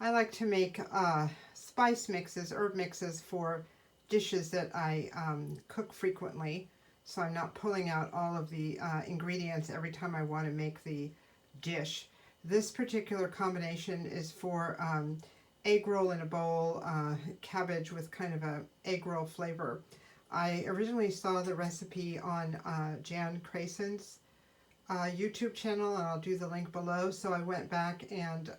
I like to make spice mixes, herb mixes for dishes that I cook frequently, so I'm not pulling out all of the ingredients every time I want to make the dish. This particular combination is for egg roll in a bowl, cabbage with kind of a egg roll flavor. I originally saw the recipe on Jan Creason's YouTube channel, and I'll do the link below. So I went back and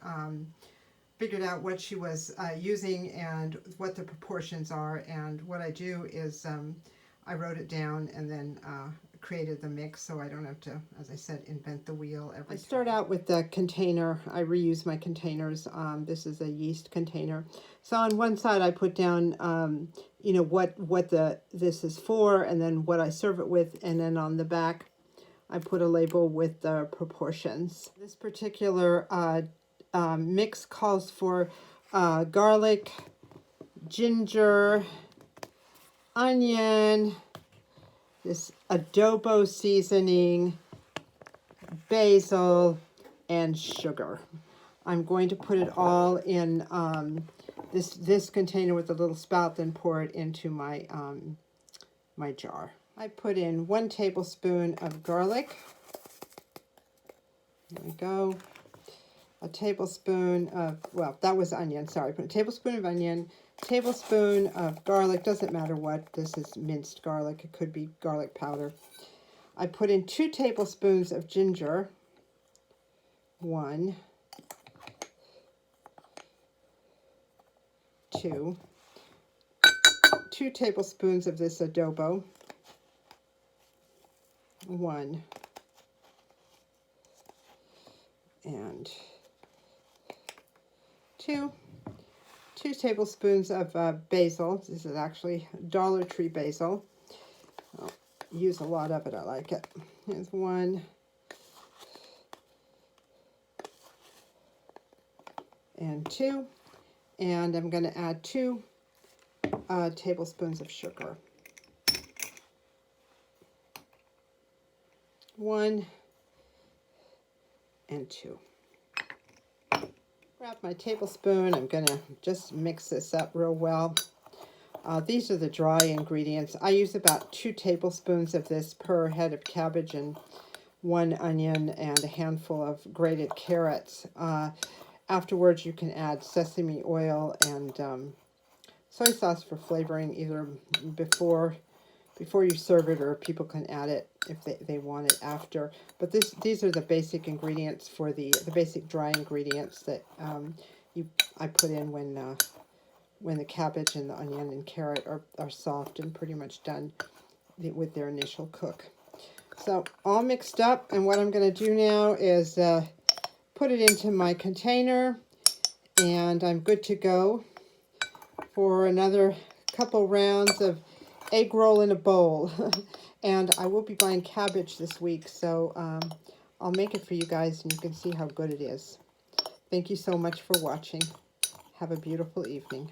figured out what she was using and what the proportions are. And what I do is I wrote it down and then created the mix, so I don't have to, as I said, invent the wheel every time. I start out with the container. I reuse my containers. This is a yeast container. So on one side I put down you know, what this is for, and then what I serve it with, and then on the back I put a label with the proportions. This particular mix calls for garlic, ginger, onion, this adobo seasoning, basil, and sugar. I'm going to put it all in this container with a little spout, then pour it into my my jar. I put in 1 tablespoon of garlic. There we go. A tablespoon of, well, that was onion, sorry. Put a tablespoon of onion, tablespoon of garlic, doesn't matter what. This is minced garlic. It could be garlic powder. I put in 2 tablespoons of ginger. 1, 2. 2 tablespoons of this adobo. 1. And 2 tablespoons of basil. This is actually Dollar Tree basil. I'll use a lot of it. I like it. Here's 1. And 2. And I'm going to add 2 tablespoons of sugar. 1 and 2. Grab my tablespoon. I'm going to just mix this up real well. These are the dry ingredients. I use about 2 tablespoons of this per head of cabbage and 1 onion and a handful of grated carrots. Afterwards, you can add sesame oil and soy sauce for flavoring, either before you serve it, or people can add it if they want it after. But these are the basic ingredients for the basic dry ingredients that I put in when the cabbage and the onion and carrot are soft and pretty much done with their initial cook. So all mixed up, and what I'm going to do now is put it into my container, and I'm good to go for another couple rounds of egg roll in a bowl. And I will be buying cabbage this week, so I'll make it for you guys and you can see how good it is. Thank you so much for watching. Have a beautiful evening.